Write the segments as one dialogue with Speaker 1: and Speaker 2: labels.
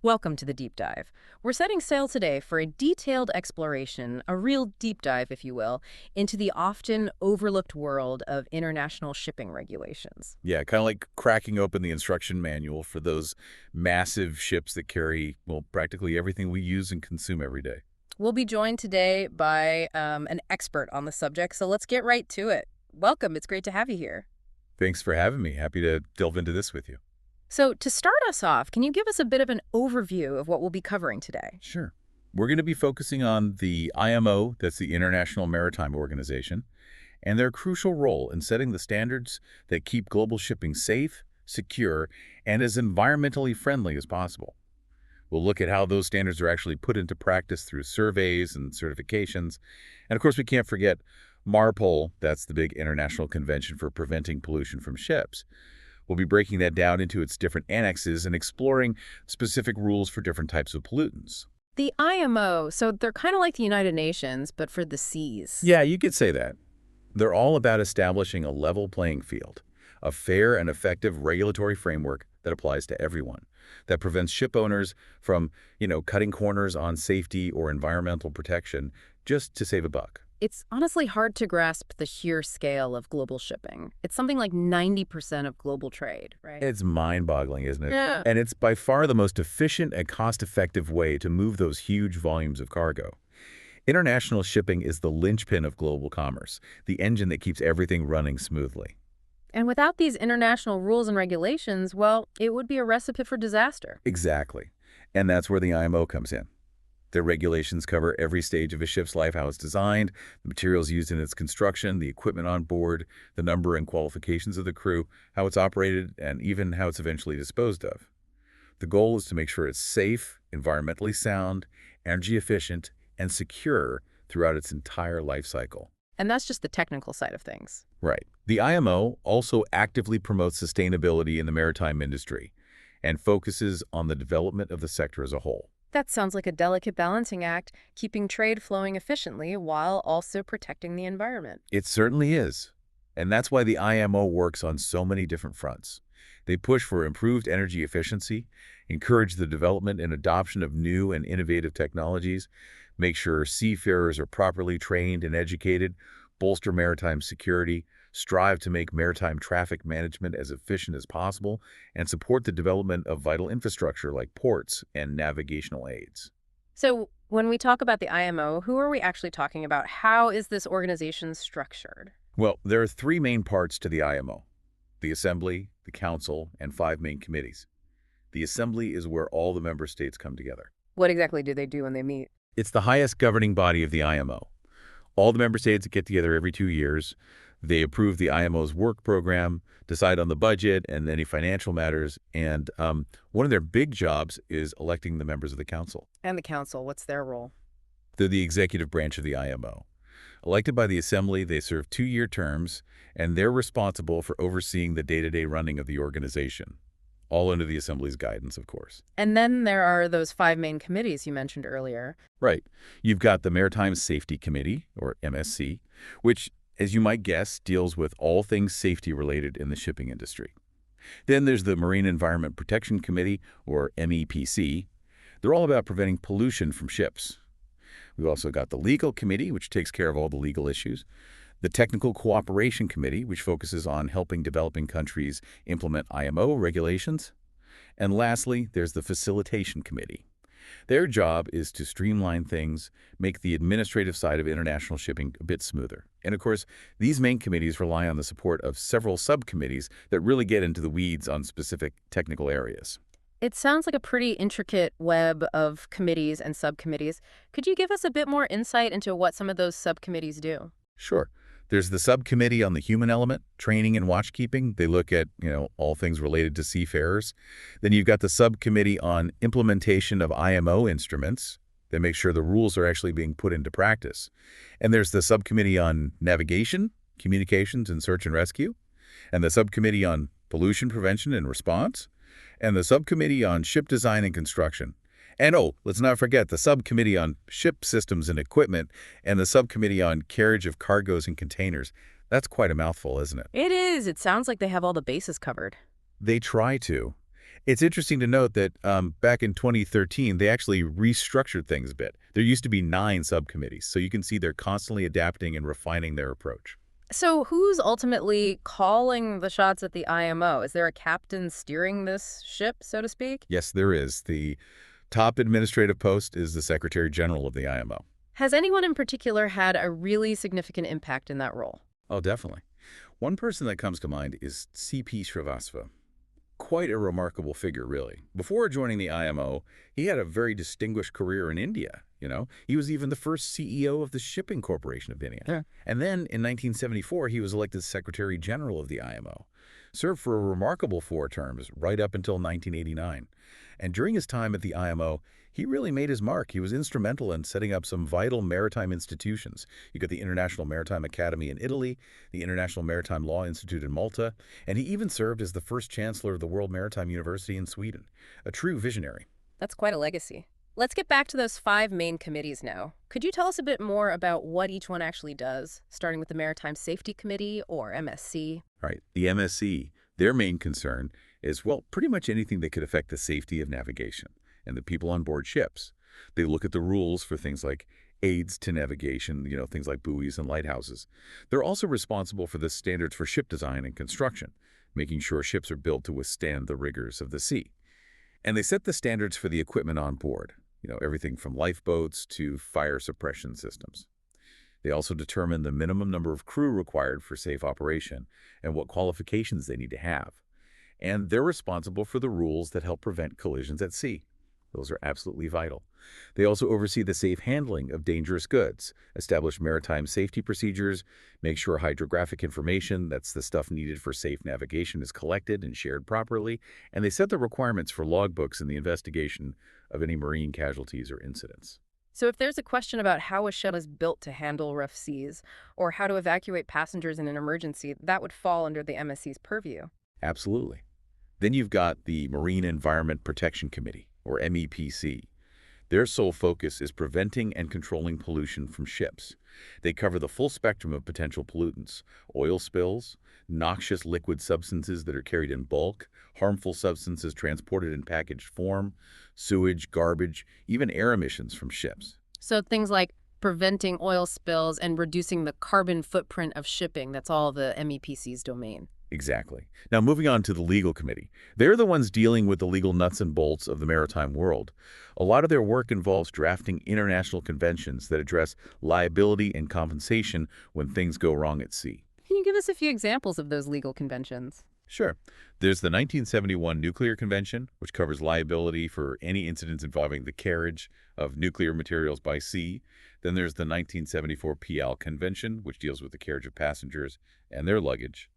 Speaker 1: Welcome to the Deep Dive. We're setting sail today for a detailed exploration, a real deep dive, if you will, into the often overlooked world of international shipping regulations.
Speaker 2: Yeah, kind of like cracking open the instruction manual for those massive ships that carry, well, practically everything we use and consume every day.
Speaker 1: We'll be joined today by an expert on the subject, so let's get right to it. Welcome. It's great to have you here.
Speaker 2: Thanks for having me. Happy to delve into this with you.
Speaker 1: So, to start us off, can you give us a bit of an overview of what we'll be covering today?
Speaker 2: Sure. We're going to be focusing on the IMO, that's the International Maritime Organization, and their crucial role in setting the standards that keep global shipping safe, secure, and as environmentally friendly as possible. We'll look at how those standards are actually put into practice through surveys and certifications. And of course, we can't forget MARPOL, that's the big international convention for preventing pollution from ships. We'll be breaking that down into its different annexes and exploring specific rules for different types of pollutants.
Speaker 1: The IMO, so they're kind of like the United Nations, but for the seas.
Speaker 2: Yeah, you could say that. They're all about establishing a level playing field, a fair and effective regulatory framework that applies to everyone, that prevents ship owners from, cutting corners on safety or environmental protection just to save a buck.
Speaker 1: It's honestly hard to grasp the sheer scale of global shipping. It's something like 90% of global trade, right?
Speaker 2: It's mind-boggling, isn't it?
Speaker 1: Yeah.
Speaker 2: And it's by far the most efficient and cost-effective way to move those huge volumes of cargo. International shipping is the linchpin of global commerce, the engine that keeps everything running smoothly.
Speaker 1: And without these international rules and regulations, well, it would be a recipe for disaster.
Speaker 2: Exactly. And that's where the IMO comes in. Their regulations cover every stage of a ship's life, how it's designed, the materials used in its construction, the equipment on board, the number and qualifications of the crew, how it's operated, and even how it's eventually disposed of. The goal is to make sure it's safe, environmentally sound, energy efficient, and secure throughout its entire life cycle.
Speaker 1: And that's just the technical side of things.
Speaker 2: Right. The IMO also actively promotes sustainability in the maritime industry and focuses on the development of the sector as a whole.
Speaker 1: That sounds like a delicate balancing act, keeping trade flowing efficiently while also protecting the environment.
Speaker 2: It certainly is. And that's why the IMO works on so many different fronts. They push for improved energy efficiency, encourage the development and adoption of new and innovative technologies, make sure seafarers are properly trained and educated, bolster maritime security, strive to make maritime traffic management as efficient as possible, and support the development of vital infrastructure like ports and navigational aids.
Speaker 1: So, when we talk about the IMO, who are we actually talking about? How is this organization structured?
Speaker 2: Well, there are three main parts to the IMO: the Assembly, the Council, and five main committees. The Assembly is where all the member states come together.
Speaker 1: What exactly do they do when they meet?
Speaker 2: It's the highest governing body of the IMO. All the member states get together every 2 years. They approve the IMO's work program, decide on the budget and any financial matters, and one of their big jobs is electing the members of the council.
Speaker 1: And the council, what's their role?
Speaker 2: They're the executive branch of the IMO. Elected by the Assembly, they serve 2-year terms, and they're responsible for overseeing the day-to-day running of the organization, all under the Assembly's guidance, of course.
Speaker 1: And then there are those five main committees you mentioned earlier.
Speaker 2: Right. You've got the Maritime Safety Committee, or MSC, which, as you might guess, deals with all things safety related in the shipping industry. Then there's the Marine Environment Protection Committee, or MEPC. They're all about preventing pollution from ships. We've also got the Legal Committee, which takes care of all the legal issues. The Technical Cooperation Committee, which focuses on helping developing countries implement IMO regulations. And lastly, there's the Facilitation Committee. Their job is to streamline things, make the administrative side of international shipping a bit smoother. And of course, these main committees rely on the support of several subcommittees that really get into the weeds on specific technical areas.
Speaker 1: It sounds like a pretty intricate web of committees and subcommittees. Could you give us a bit more insight into what some of those subcommittees do?
Speaker 2: Sure. There's the subcommittee on the human element, training and watchkeeping. They look at, all things related to seafarers. Then you've got the subcommittee on implementation of IMO instruments. They make sure the rules are actually being put into practice. And there's the subcommittee on navigation, communications, and search and rescue. And the subcommittee on pollution prevention and response. And the subcommittee on ship design and construction. And let's not forget the subcommittee on ship systems and equipment and the subcommittee on carriage of cargoes and containers. That's quite a mouthful, isn't it?
Speaker 1: It is. It sounds like they have all the bases covered.
Speaker 2: They try to. It's interesting to note that back in 2013, they actually restructured things a bit. There used to be 9 subcommittees, so you can see they're constantly adapting and refining their approach.
Speaker 1: So who's ultimately calling the shots at the IMO? Is there a captain steering this ship, so to speak?
Speaker 2: Yes, there is. The top administrative post is the Secretary General of the IMO.
Speaker 1: Has anyone in particular had a really significant impact in that role?
Speaker 2: Oh, definitely. One person that comes to mind is C.P. Srivastava. Quite a remarkable figure, really. Before joining the IMO, he had a very distinguished career in India. He was even the first CEO of the Shipping Corporation of India.
Speaker 1: Yeah.
Speaker 2: And then in 1974, he was elected Secretary General of the IMO. Served for a remarkable 4 terms, right up until 1989. And during his time at the IMO, he really made his mark. He was instrumental in setting up some vital maritime institutions. You got the International Maritime Academy in Italy, the International Maritime Law Institute in Malta, and he even served as the first chancellor of the World Maritime University in Sweden. A true visionary.
Speaker 1: That's quite a legacy. Let's get back to those 5 main committees now. Could you tell us a bit more about what each one actually does, starting with the Maritime Safety Committee, or MSC?
Speaker 2: Right. The MSC, their main concern is, well, pretty much anything that could affect the safety of navigation and the people on board ships. They look at the rules for things like aids to navigation, things like buoys and lighthouses. They're also responsible for the standards for ship design and construction, making sure ships are built to withstand the rigors of the sea. And they set the standards for the equipment on board, everything from lifeboats to fire suppression systems. They also determine the minimum number of crew required for safe operation and what qualifications they need to have. And they're responsible for the rules that help prevent collisions at sea. Those are absolutely vital. They also oversee the safe handling of dangerous goods, establish maritime safety procedures, make sure hydrographic information, that's the stuff needed for safe navigation, is collected and shared properly, and they set the requirements for logbooks in the investigation of any marine casualties or incidents.
Speaker 1: So if there's a question about how a ship is built to handle rough seas, or how to evacuate passengers in an emergency, that would fall under the MSC's purview.
Speaker 2: Absolutely. Then you've got the Marine Environment Protection Committee, or MEPC. Their sole focus is preventing and controlling pollution from ships. They cover the full spectrum of potential pollutants: oil spills, noxious liquid substances that are carried in bulk, harmful substances transported in packaged form, sewage, garbage, even air emissions from ships.
Speaker 1: So things like preventing oil spills and reducing the carbon footprint of shipping, that's all the MEPC's domain.
Speaker 2: Exactly. Now, moving on to the legal committee. They're the ones dealing with the legal nuts and bolts of the maritime world. A lot of their work involves drafting international conventions that address liability and compensation when things go wrong at sea.
Speaker 1: Can you give us a few examples of those legal conventions?
Speaker 2: Sure. There's the 1971 Nuclear Convention, which covers liability for any incidents involving the carriage of nuclear materials by sea. Then there's the 1974 PL Convention, which deals with the carriage of passengers and their luggage.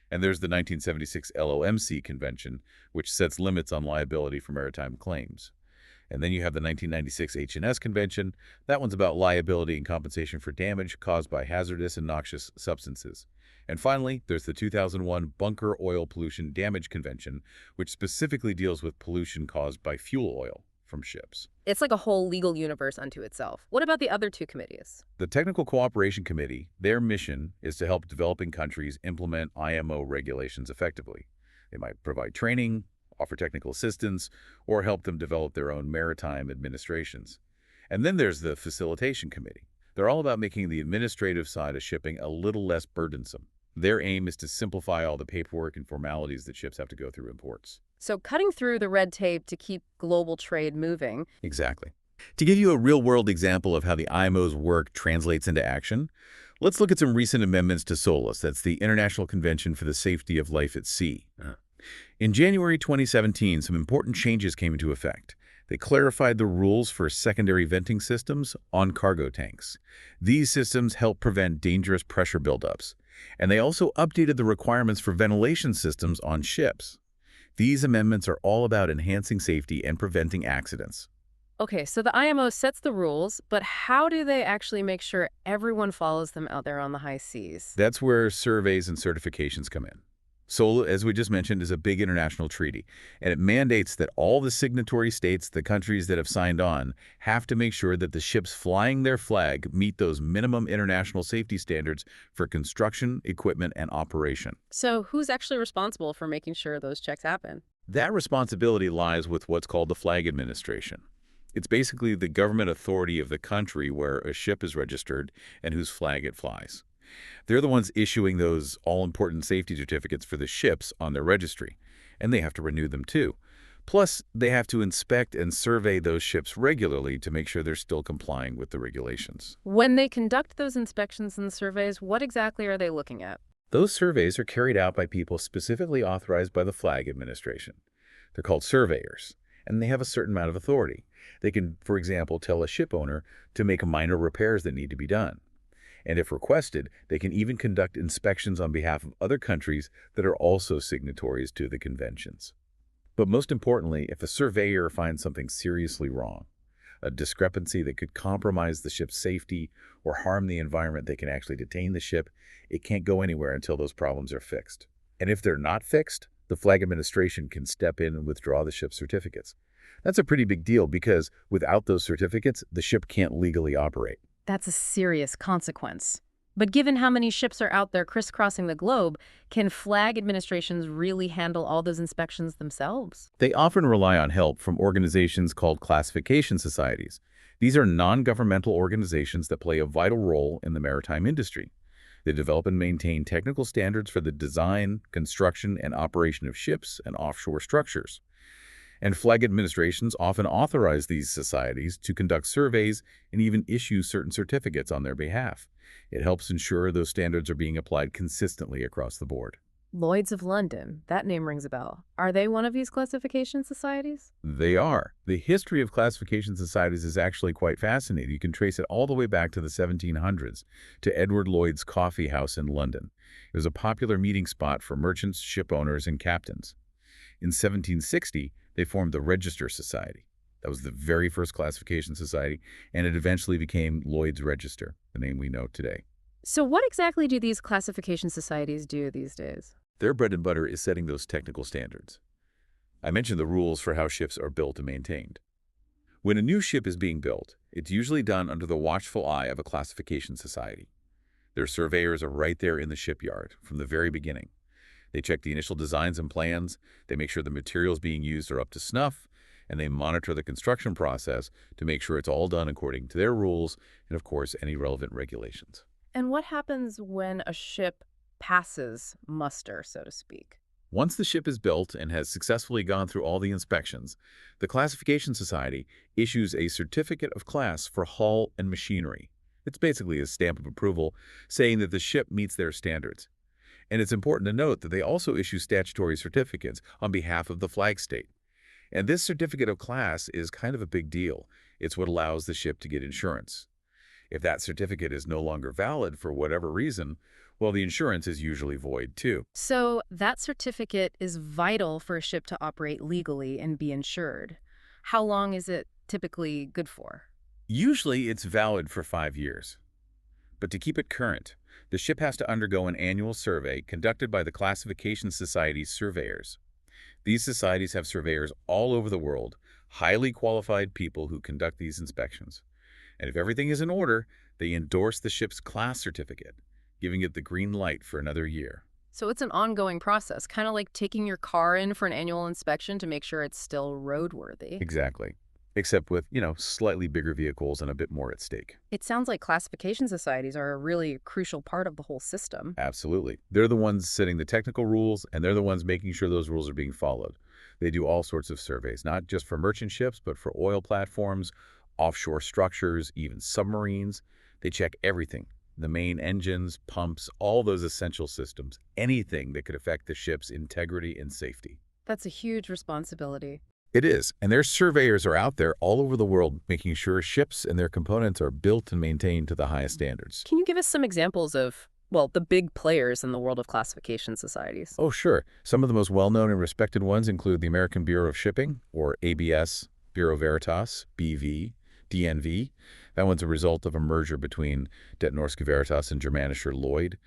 Speaker 2: And there's the 1976 LOMC Convention, which sets limits on liability for maritime claims. And then you have the 1996 H&S Convention. That one's about liability and compensation for damage caused by hazardous and noxious substances. And finally, there's the 2001 Bunker Oil Pollution Damage Convention, which specifically deals with pollution caused by fuel oil from ships.
Speaker 1: It's like a whole legal universe unto itself. What about the other 2 committees?
Speaker 2: The Technical Cooperation Committee, their mission is to help developing countries implement IMO regulations effectively. They might provide training, offer technical assistance, or help them develop their own maritime administrations. And then there's the Facilitation Committee. They're all about making the administrative side of shipping a little less burdensome. Their aim is to simplify all the paperwork and formalities that ships have to go through in ports.
Speaker 1: So cutting through the red tape to keep global trade moving.
Speaker 2: Exactly. To give you a real-world example of how the IMO's work translates into action, let's look at some recent amendments to SOLAS. That's the International Convention for the Safety of Life at Sea. In January 2017, some important changes came into effect. They clarified the rules for secondary venting systems on cargo tanks. These systems help prevent dangerous pressure buildups. And they also updated the requirements for ventilation systems on ships. These amendments are all about enhancing safety and preventing accidents.
Speaker 1: Okay, so the IMO sets the rules, but how do they actually make sure everyone follows them out there on the high seas?
Speaker 2: That's where surveys and certifications come in. SOLA, as we just mentioned, is a big international treaty, and it mandates that all the signatory states, the countries that have signed on, have to make sure that the ships flying their flag meet those minimum international safety standards for construction, equipment, and operation.
Speaker 1: So who's actually responsible for making sure those checks happen?
Speaker 2: That responsibility lies with what's called the Flag Administration. It's basically the government authority of the country where a ship is registered and whose flag it flies. They're the ones issuing those all-important safety certificates for the ships on their registry, and they have to renew them too. Plus, they have to inspect and survey those ships regularly to make sure they're still complying with the regulations.
Speaker 1: When they conduct those inspections and surveys, what exactly are they looking at?
Speaker 2: Those surveys are carried out by people specifically authorized by the Flag Administration. They're called surveyors, and they have a certain amount of authority. They can, for example, tell a ship owner to make minor repairs that need to be done. And if requested, they can even conduct inspections on behalf of other countries that are also signatories to the conventions. But most importantly, if a surveyor finds something seriously wrong, a discrepancy that could compromise the ship's safety or harm the environment, they can actually detain the ship. It can't go anywhere until those problems are fixed. And if they're not fixed, the Flag Administration can step in and withdraw the ship's certificates. That's a pretty big deal because without those certificates, the ship can't legally operate.
Speaker 1: That's a serious consequence. But given how many ships are out there crisscrossing the globe, can flag administrations really handle all those inspections themselves?
Speaker 2: They often rely on help from organizations called classification societies. These are non-governmental organizations that play a vital role in the maritime industry. They develop and maintain technical standards for the design, construction, and operation of ships and offshore structures. And flag administrations often authorize these societies to conduct surveys and even issue certain certificates on their behalf. It helps ensure those standards are being applied consistently across the board.
Speaker 1: Lloyd's of London, that name rings a bell. Are they one of these classification societies?
Speaker 2: They are. The history of classification societies is actually quite fascinating. You can trace it all the way back to the 1700s, to Edward Lloyd's Coffee House in London. It was a popular meeting spot for merchants, ship owners, and captains. In 1760, they formed the Register Society. That was the very first classification society, and it eventually became Lloyd's Register, the name we know today.
Speaker 1: So what exactly do these classification societies do these days?
Speaker 2: Their bread and butter is setting those technical standards. I mentioned the rules for how ships are built and maintained. When a new ship is being built, it's usually done under the watchful eye of a classification society. Their surveyors are right there in the shipyard from the very beginning. They check the initial designs and plans, they make sure the materials being used are up to snuff, and they monitor the construction process to make sure it's all done according to their rules and, of course, any relevant regulations.
Speaker 1: And what happens when a ship passes muster, so to speak?
Speaker 2: Once the ship is built and has successfully gone through all the inspections, the Classification Society issues a certificate of class for hull and machinery. It's basically a stamp of approval saying that the ship meets their standards. And it's important to note that they also issue statutory certificates on behalf of the flag state. And this certificate of class is kind of a big deal. It's what allows the ship to get insurance. If that certificate is no longer valid for whatever reason, well, the insurance is usually void too.
Speaker 1: So that certificate is vital for a ship to operate legally and be insured. How long is it typically good for?
Speaker 2: Usually it's valid for 5 years. But to keep it current, the ship has to undergo an annual survey conducted by the Classification Society's surveyors. These societies have surveyors all over the world, highly qualified people who conduct these inspections. And if everything is in order, they endorse the ship's class certificate, giving it the green light for another year.
Speaker 1: So it's an ongoing process, kind of like taking your car in for an annual inspection to make sure it's still roadworthy.
Speaker 2: Exactly. Except with, slightly bigger vehicles and a bit more at stake.
Speaker 1: It sounds like classification societies are a really crucial part of the whole system.
Speaker 2: Absolutely. They're the ones setting the technical rules, and they're the ones making sure those rules are being followed. They do all sorts of surveys, not just for merchant ships, but for oil platforms, offshore structures, even submarines. They check everything. The main engines, pumps, all those essential systems, anything that could affect the ship's integrity and safety.
Speaker 1: That's a huge responsibility.
Speaker 2: It is, and their surveyors are out there all over the world making sure ships and their components are built and maintained to the highest standards.
Speaker 1: Can you give us some examples of, well, the big players in the world of classification societies?
Speaker 2: Oh, sure. Some of the most well-known and respected ones include the American Bureau of Shipping, or ABS, Bureau Veritas, BV, DNV. That one's a result of a merger between Det Norske Veritas and Germanischer Lloyd.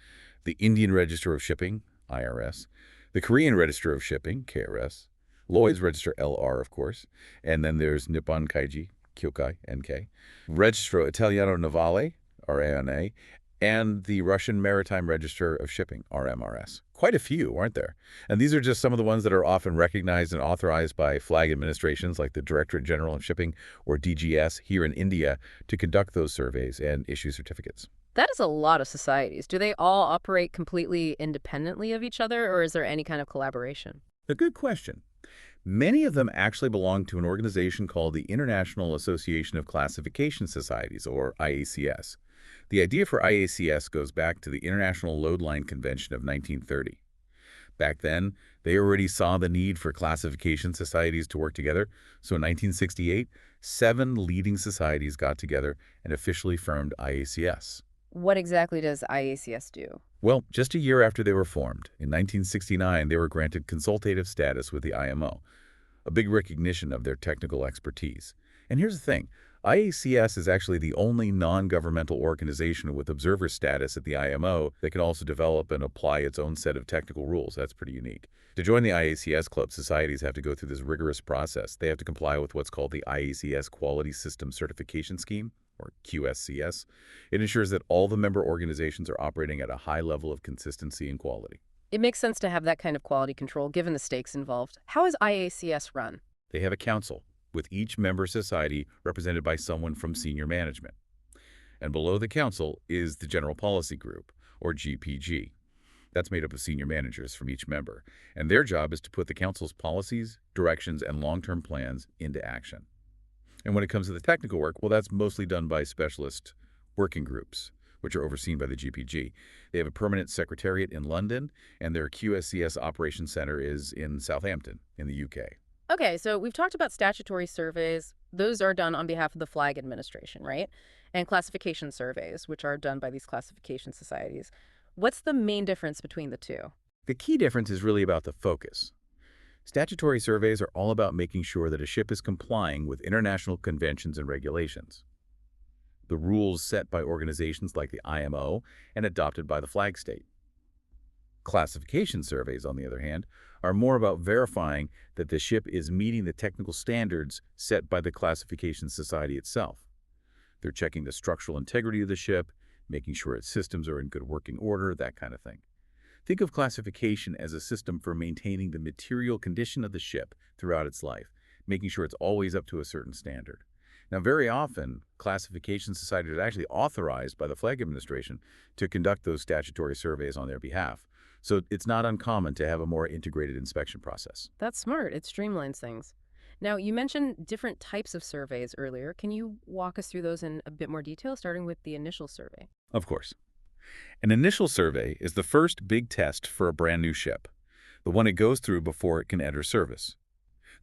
Speaker 2: The Indian Register of Shipping, IRS. The Korean Register of Shipping, KRS. Lloyd's Register, LR, of course. And then there's Nippon Kaiji, Kyokai, NK. Registro Italiano Navale, RANA. And the Russian Maritime Register of Shipping, RMRS. quite a few, aren't there? And these are just some of the ones that are often recognized and authorized by flag administrations like the Directorate General of Shipping or DGS here in India to conduct those surveys and issue certificates.
Speaker 1: That is a lot of societies. Do they all operate completely independently of each other, or is there any kind of collaboration?
Speaker 2: A good question. Many of them actually belong to an organization called the International Association of Classification Societies, or IACS. The idea for IACS goes back to the International Load Line Convention of 1930. Back then, they already saw the need for classification societies to work together, so in 1968, 7 leading societies got together and officially formed IACS.
Speaker 1: What exactly does IACS do?
Speaker 2: Well, just a year after they were formed, in 1969, they were granted consultative status with the IMO, a big recognition of their technical expertise. And here's the thing, IACS is actually the only non-governmental organization with observer status at the IMO that can also develop and apply its own set of technical rules. That's pretty unique. To join the IACS club, societies have to go through this rigorous process. They have to comply with what's called the IACS Quality System Certification Scheme, or QSCS. It ensures that all the member organizations are operating at a high level of consistency and quality.
Speaker 1: It makes sense to have that kind of quality control given the stakes involved. How is IACS run?
Speaker 2: They have a council, with each member society represented by someone from senior management. And below the council is the General Policy Group, or GPG. That's made up of senior managers from each member, and their job is to put the council's policies, directions, and long-term plans into action. And when it comes to the technical work, well, that's mostly done by specialist working groups, which are overseen by the GPG. They have a permanent secretariat in London, and their QSCS Operations Center is in Southampton in the UK.
Speaker 1: Okay, so we've talked about statutory surveys. Those are done on behalf of the Flag Administration, right? And classification surveys, which are done by these classification societies. What's the main difference between the two?
Speaker 2: The key difference is really about the focus. Statutory surveys are all about making sure that a ship is complying with international conventions and regulations, the rules set by organizations like the IMO and adopted by the flag state. Classification surveys, on the other hand, are more about verifying that the ship is meeting the technical standards set by the classification society itself. They're checking the structural integrity of the ship, making sure its systems are in good working order, that kind of thing. Think of classification as a system for maintaining the material condition of the ship throughout its life, making sure it's always up to a certain standard. Now, very often, classification societies are actually authorized by the Flag Administration to conduct those statutory surveys on their behalf. So it's not uncommon to have a more integrated inspection process.
Speaker 1: That's smart. It streamlines things. Now, you mentioned different types of surveys earlier. Can you walk us through those in a bit more detail, starting with the initial survey?
Speaker 2: Of course. An initial survey is the first big test for a brand new ship, the one it goes through before it can enter service.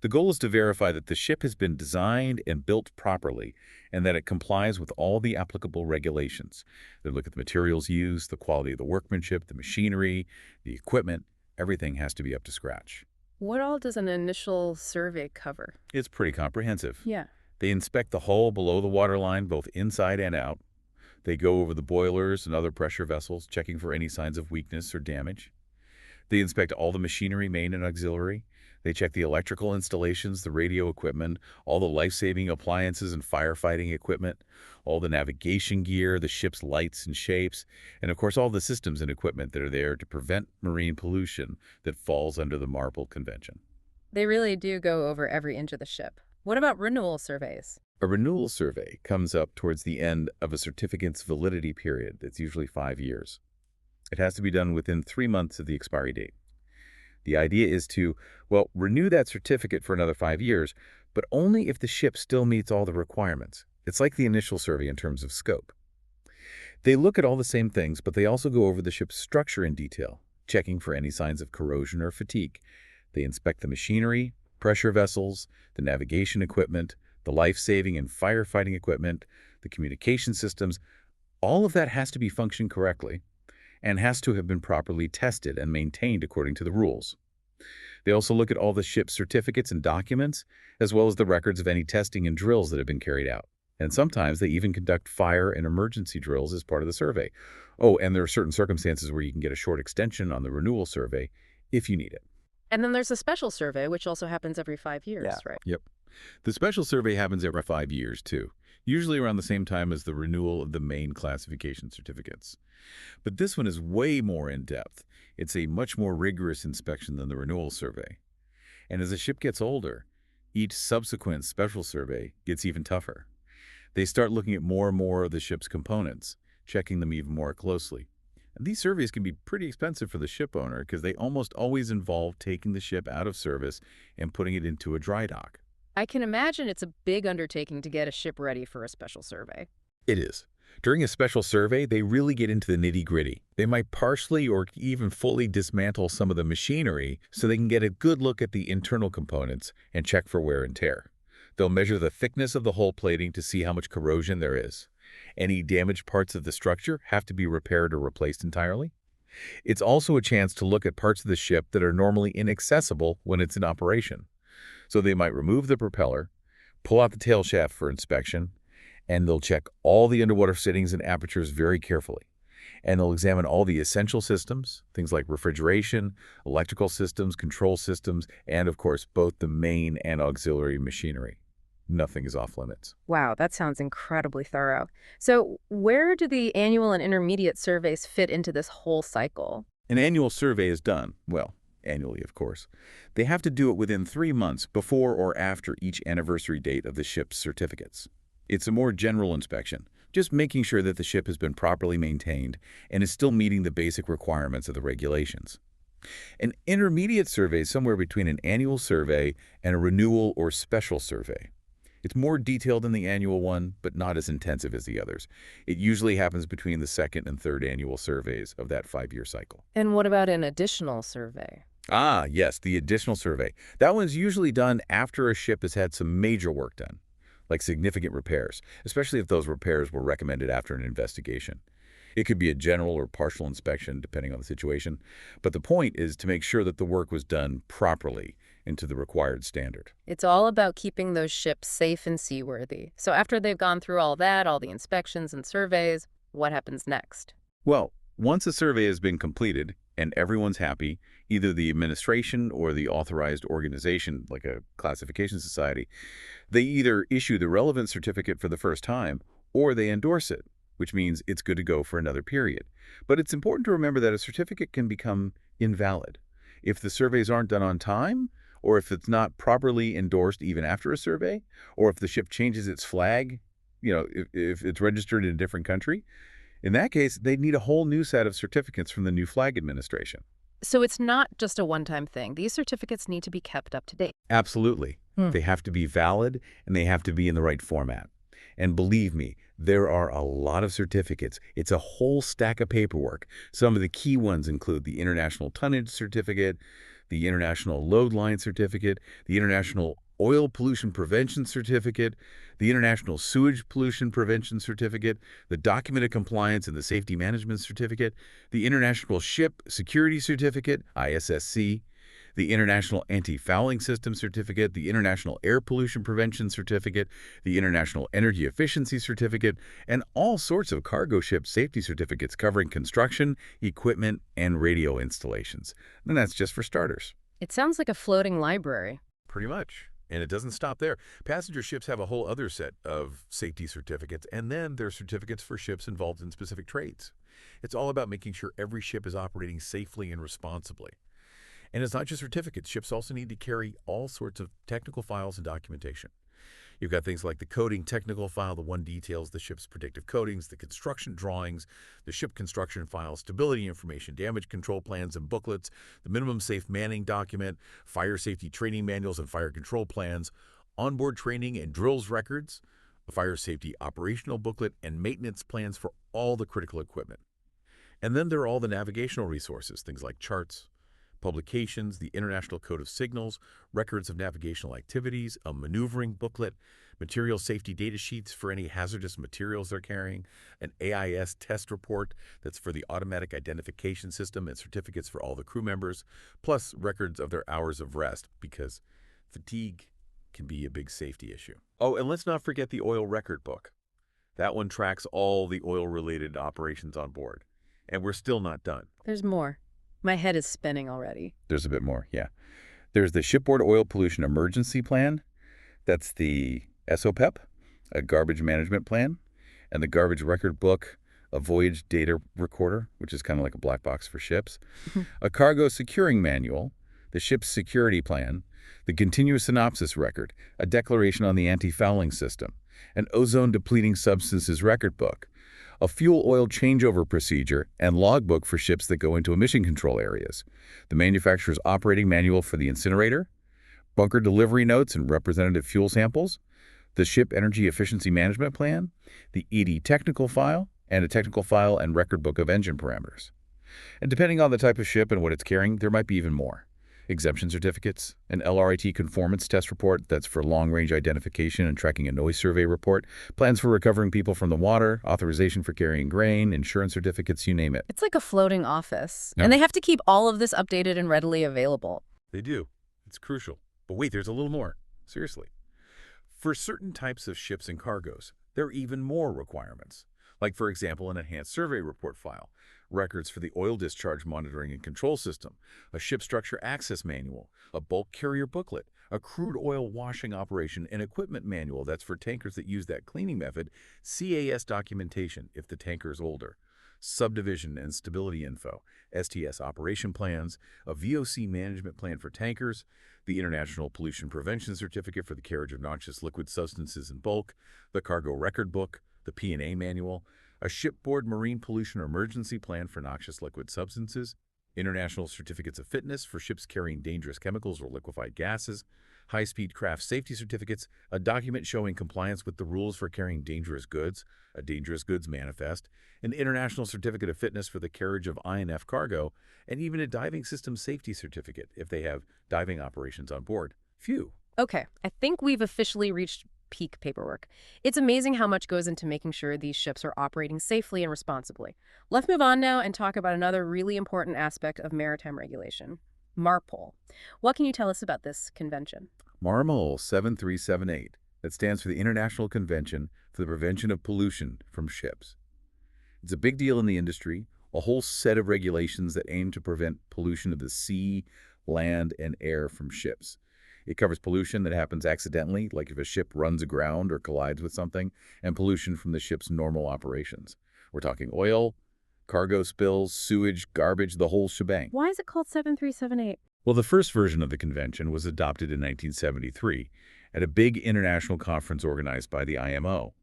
Speaker 2: The goal is to verify that the ship has been designed and built properly and that it complies with all the applicable regulations. They look at the materials used, the quality of the workmanship, the machinery, the equipment. Everything has to be up to scratch.
Speaker 1: What all does an initial survey cover?
Speaker 2: It's pretty comprehensive.
Speaker 1: Yeah.
Speaker 2: They inspect the hull below the waterline, both inside and out. They go over the boilers and other pressure vessels, checking for any signs of weakness or damage. They inspect all the machinery, main and auxiliary. They check the electrical installations, the radio equipment, all the life-saving appliances and firefighting equipment, all the navigation gear, the ship's lights and shapes, and of course all the systems and equipment that are there to prevent marine pollution that falls under the MARPOL Convention.
Speaker 1: They really do go over every inch of the ship. What about renewal surveys?
Speaker 2: A renewal survey comes up towards the end of a certificate's validity period that's usually 5 years. It has to be done within 3 months of the expiry date. The idea is to, well, renew that certificate for another 5 years, but only if the ship still meets all the requirements. It's like the initial survey in terms of scope. They look at all the same things, but they also go over the ship's structure in detail, checking for any signs of corrosion or fatigue. They inspect the machinery, pressure vessels, the navigation equipment, the life-saving and firefighting equipment, the communication systems. All of that has to be functioning correctly and has to have been properly tested and maintained according to the rules. They also look at all the ship's certificates and documents, as well as the records of any testing and drills that have been carried out. And sometimes they even conduct fire and emergency drills as part of the survey. Oh, and there are certain circumstances where you can get a short extension on the renewal survey if you need it.
Speaker 1: And then there's a special survey, which also happens every 5 years, right?
Speaker 2: Yep. The special survey happens every 5 years, too, usually around the same time as the renewal of the main classification certificates. But this one is way more in-depth. It's a much more rigorous inspection than the renewal survey. And as the ship gets older, each subsequent special survey gets even tougher. They start looking at more and more of the ship's components, checking them even more closely. And these surveys can be pretty expensive for the ship owner because they almost always involve taking the ship out of service and putting it into a dry dock.
Speaker 1: I can imagine it's a big undertaking to get a ship ready for a special survey.
Speaker 2: It is. During a special survey, they really get into the nitty-gritty. They might partially or even fully dismantle some of the machinery so they can get a good look at the internal components and check for wear and tear. They'll measure the thickness of the hull plating to see how much corrosion there is. Any damaged parts of the structure have to be repaired or replaced entirely. It's also a chance to look at parts of the ship that are normally inaccessible when it's in operation. So they might remove the propeller, pull out the tail shaft for inspection, and they'll check all the underwater fittings and apertures very carefully. And they'll examine all the essential systems, things like refrigeration, electrical systems, control systems, and of course, both the main and auxiliary machinery. Nothing is off limits.
Speaker 1: Wow, that sounds incredibly thorough. So where do the annual and intermediate surveys fit into this whole cycle?
Speaker 2: An annual survey is done, well, annually, of course. They have to do it within 3 months before or after each anniversary date of the ship's certificates. It's a more general inspection, just making sure that the ship has been properly maintained and is still meeting the basic requirements of the regulations. An intermediate survey is somewhere between an annual survey and a renewal or special survey. It's more detailed than the annual one, but not as intensive as the others. It usually happens between the second and third annual surveys of that 5-year cycle.
Speaker 1: And what about an additional survey?
Speaker 2: Ah, yes, the additional survey. That one's usually done after a ship has had some major work done, like significant repairs, especially if those repairs were recommended after an investigation. It could be a general or partial inspection, depending on the situation, but the point is to make sure that the work was done properly and to the required standard.
Speaker 1: It's all about keeping those ships safe and seaworthy. So after they've gone through all that, all the inspections and surveys, what happens next?
Speaker 2: Well, once a survey has been completed and everyone's happy, either the administration or the authorized organization, like a classification society, they either issue the relevant certificate for the first time or they endorse it, which means it's good to go for another period. But it's important to remember that a certificate can become invalid if the surveys aren't done on time, or if it's not properly endorsed even after a survey, or if the ship changes its flag, if it's registered in a different country. In that case, they'd need a whole new set of certificates from the new flag administration.
Speaker 1: So it's not just a one-time thing. These certificates need to be kept up to date.
Speaker 2: Absolutely. They have to be valid, and they have to be in the right format. And believe me, there are a lot of certificates. It's a whole stack of paperwork. Some of the key ones include the International Tonnage Certificate, the International Load Line Certificate, the International Oil Pollution Prevention Certificate, the International Sewage Pollution Prevention Certificate, the Documented Compliance and the Safety Management Certificate, the International Ship Security Certificate, ISSC, the International Anti-Fouling System Certificate, the International Air Pollution Prevention Certificate, the International Energy Efficiency Certificate, and all sorts of cargo ship safety certificates covering construction, equipment, and radio installations. And that's just for starters.
Speaker 1: It sounds like a floating library.
Speaker 2: Pretty much. And it doesn't stop there. Passenger ships have a whole other set of safety certificates, and then there are certificates for ships involved in specific trades. It's all about making sure every ship is operating safely and responsibly. And it's not just certificates. Ships also need to carry all sorts of technical files and documentation. You've got things like the coding technical file, the one details the ship's predictive coatings, the construction drawings, the ship construction file, stability information, damage control plans and booklets, the minimum safe manning document, fire safety training manuals and fire control plans, onboard training and drills records, a fire safety operational booklet, and maintenance plans for all the critical equipment. And then there are all the navigational resources, things like charts, publications, the International Code of Signals, records of navigational activities, a maneuvering booklet, material safety data sheets for any hazardous materials they're carrying, an AIS test report that's for the automatic identification system and certificates for all the crew members, plus records of their hours of rest because fatigue can be a big safety issue. Oh, and let's not forget the oil record book. That one tracks all the oil-related operations on board. And we're still not done.
Speaker 1: There's more. My head is spinning already.
Speaker 2: There's a bit more, yeah. There's the Shipboard Oil Pollution Emergency Plan. That's the SOPEP, a garbage management plan, and the garbage record book, a voyage data recorder, which is kind of like a black box for ships, a cargo securing manual, the ship's security plan, the continuous synopsis record, a declaration on the anti-fouling system, an ozone-depleting substances record book, a fuel oil changeover procedure, and logbook for ships that go into emission control areas, the manufacturer's operating manual for the incinerator, bunker delivery notes and representative fuel samples, the ship energy efficiency management plan, the ED technical file, and a technical file and record book of engine parameters. And depending on the type of ship and what it's carrying, there might be even more. Exemption certificates, an LRIT conformance test report that's for long-range identification and tracking a noise survey report, plans for recovering people from the water, authorization for carrying grain, insurance certificates, you name it.
Speaker 1: It's like a floating office.
Speaker 2: Yeah.
Speaker 1: And they have to keep all of this updated and readily available.
Speaker 2: They do. It's crucial. But wait, there's a little more. Seriously. For certain types of ships and cargoes, there are even more requirements. Like, for example, an enhanced survey report file, records for the oil discharge monitoring and control system, a ship structure access manual, a bulk carrier booklet, a crude oil washing operation and equipment manual that's for tankers that use that cleaning method, CAS documentation if the tanker is older, subdivision and stability info, STS operation plans, a VOC management plan for tankers, the International Pollution Prevention Certificate for the carriage of noxious liquid substances in bulk, the cargo record book, the P&A manual, a shipboard marine pollution emergency plan for noxious liquid substances, international certificates of fitness for ships carrying dangerous chemicals or liquefied gases, high-speed craft safety certificates, a document showing compliance with the rules for carrying dangerous goods, a dangerous goods manifest, an international certificate of fitness for the carriage of INF cargo, and even a diving system safety certificate if they have diving operations on board. Phew.
Speaker 1: Okay, I think we've officially reached peak paperwork. It's amazing how much goes into making sure these ships are operating safely and responsibly. Let's move on now and talk about another really important aspect of maritime regulation, MARPOL. What can you tell us about this convention?
Speaker 2: MARPOL 7378. That stands for the International Convention for the Prevention of Pollution from Ships. It's a big deal in the industry, a whole set of regulations that aim to prevent pollution of the sea, land, and air from ships. It covers pollution that happens accidentally, like if a ship runs aground or collides with something, and pollution from the ship's normal operations. We're talking oil, cargo spills, sewage, garbage, the whole shebang.
Speaker 1: Why is it called 7378?
Speaker 2: Well, the first version of the convention was adopted in 1973 at a big international conference organized by the IMO.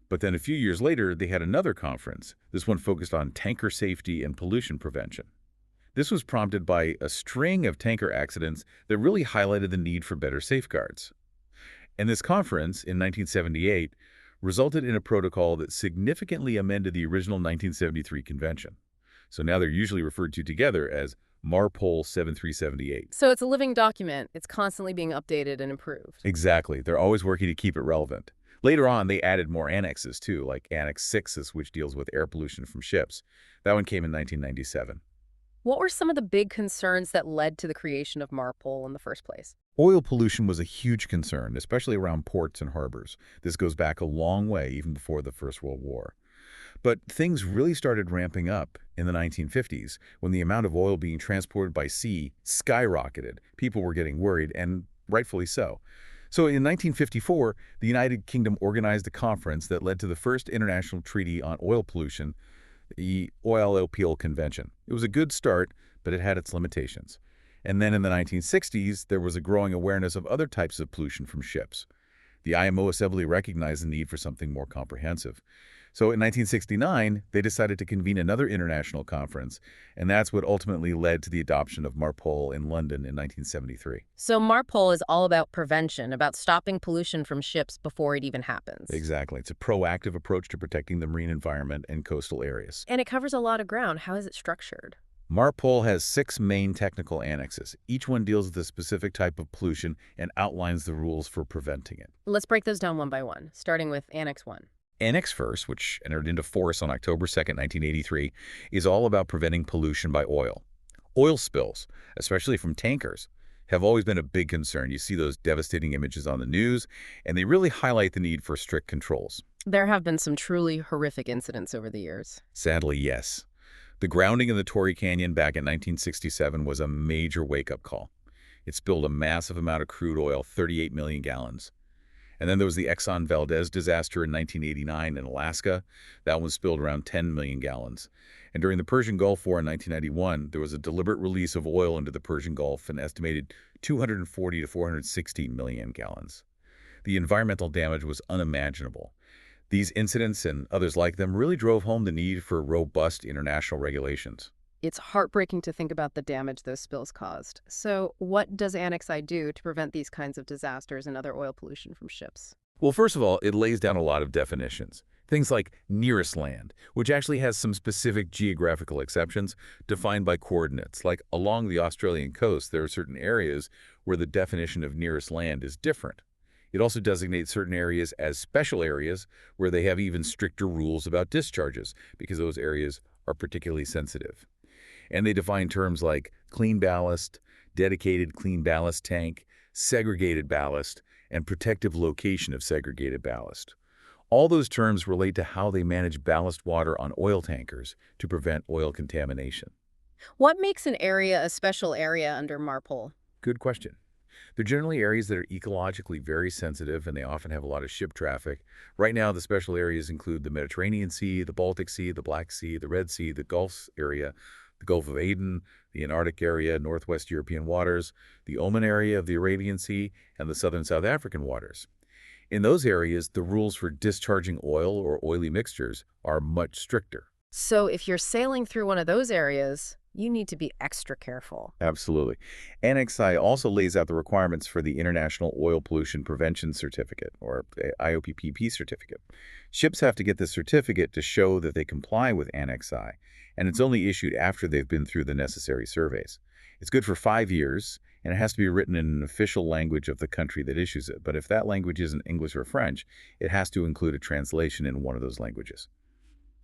Speaker 2: But then a few years later, they had another conference, this one focused on tanker safety and pollution prevention. This was prompted by a string of tanker accidents that really highlighted the need for better safeguards. And this conference, in 1978, resulted in a protocol that significantly amended the original 1973 convention. So now they're usually referred to together as MARPOL 7378.
Speaker 1: So it's a living document. It's constantly being updated and improved.
Speaker 2: Exactly. They're always working to keep it relevant. Later on, they added more annexes, too, like Annex 6, which deals with air pollution from ships. That one came in 1997.
Speaker 1: What were some of the big concerns that led to the creation of MARPOL in the first place?
Speaker 2: Oil pollution was a huge concern, especially around ports and harbors. This goes back a long way, even before the First World War. But things really started ramping up in the 1950s when the amount of oil being transported by sea skyrocketed. People were getting worried, and rightfully so. So in 1954, the United Kingdom organized a conference that led to the first international treaty on oil pollution, the MARPOL Convention. It was a good start, but it had its limitations. And then in the 1960s, there was a growing awareness of other types of pollution from ships. The IMO Assembly recognized the need for something more comprehensive. So in 1969, they decided to convene another international conference, and that's what ultimately led to the adoption of MARPOL in London in 1973.
Speaker 1: So MARPOL is all about prevention, about stopping pollution from ships before it even happens.
Speaker 2: Exactly. It's a proactive approach to protecting the marine environment and coastal areas.
Speaker 1: And it covers a lot of ground. How is it structured?
Speaker 2: MARPOL has 6 main technical annexes. Each one deals with a specific type of pollution and outlines the rules for preventing it.
Speaker 1: Let's break those down one by one, starting with Annex 1.
Speaker 2: Annex 1, which entered into force on October 2, 1983, is all about preventing pollution by oil. Oil spills, especially from tankers, have always been a big concern. You see those devastating images on the news, and they really highlight the need for strict controls.
Speaker 1: There have been some truly horrific incidents over the years.
Speaker 2: Sadly, yes. The grounding in the Torrey Canyon back in 1967 was a major wake-up call. It spilled a massive amount of crude oil, 38 million gallons. And then there was the Exxon Valdez disaster in 1989 in Alaska. That one spilled around 10 million gallons. And during the Persian Gulf War in 1991, there was a deliberate release of oil into the Persian Gulf, an estimated 240 to 460 million gallons. The environmental damage was unimaginable. These incidents and others like them really drove home the need for robust international regulations.
Speaker 1: It's heartbreaking to think about the damage those spills caused. So, what does Annex I do to prevent these kinds of disasters and other oil pollution from ships?
Speaker 2: Well, first of all, it lays down a lot of definitions. Things like nearest land, which actually has some specific geographical exceptions defined by coordinates. Like along the Australian coast, there are certain areas where the definition of nearest land is different. It also designates certain areas as special areas where they have even stricter rules about discharges because those areas are particularly sensitive. And they define terms like clean ballast, dedicated clean ballast tank, segregated ballast, and protective location of segregated ballast. All those terms relate to how they manage ballast water on oil tankers to prevent oil contamination.
Speaker 1: What makes an area a special area under MARPOL?
Speaker 2: Good question. They're generally areas that are ecologically very sensitive, and they often have a lot of ship traffic. Right now, the special areas include the Mediterranean Sea, the Baltic Sea, the Black Sea, the Red Sea, the Gulf area, the Gulf of Aden, the Antarctic area, Northwest European waters, the Oman area of the Arabian Sea, and the southern South African waters. In those areas, the rules for discharging oil or oily mixtures are much stricter.
Speaker 1: So, if you're sailing through one of those areas, you need to be extra careful.
Speaker 2: Absolutely. Annex I also lays out the requirements for the International Oil Pollution Prevention Certificate, or IOPPP certificate. Ships have to get this certificate to show that they comply with Annex I, and it's only issued after they've been through the necessary surveys. It's good for 5 years, and it has to be written in an official language of the country that issues it. But if that language isn't English or French, it has to include a translation in one of those languages.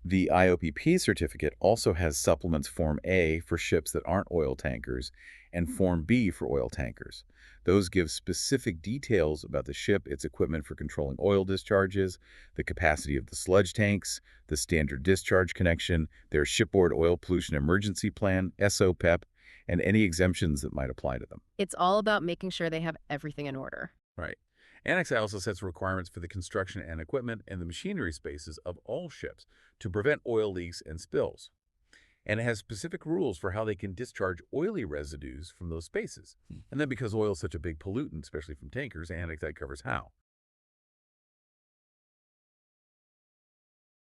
Speaker 2: The IOPP certificate also has supplements Form A for ships that aren't oil tankers and Form B for oil tankers. Those give specific details about the ship, its equipment for controlling oil discharges, the capacity of the sludge tanks, the standard discharge connection, their shipboard oil pollution emergency plan, SOPEP, and any exemptions that might apply to them.
Speaker 1: It's all about making sure they have everything in order.
Speaker 2: Right. Annex I also sets requirements for the construction and equipment and the machinery spaces of all ships to prevent oil leaks and spills. And it has specific rules for how they can discharge oily residues from those spaces. And then because oil is such a big pollutant, especially from tankers, Annex I covers how.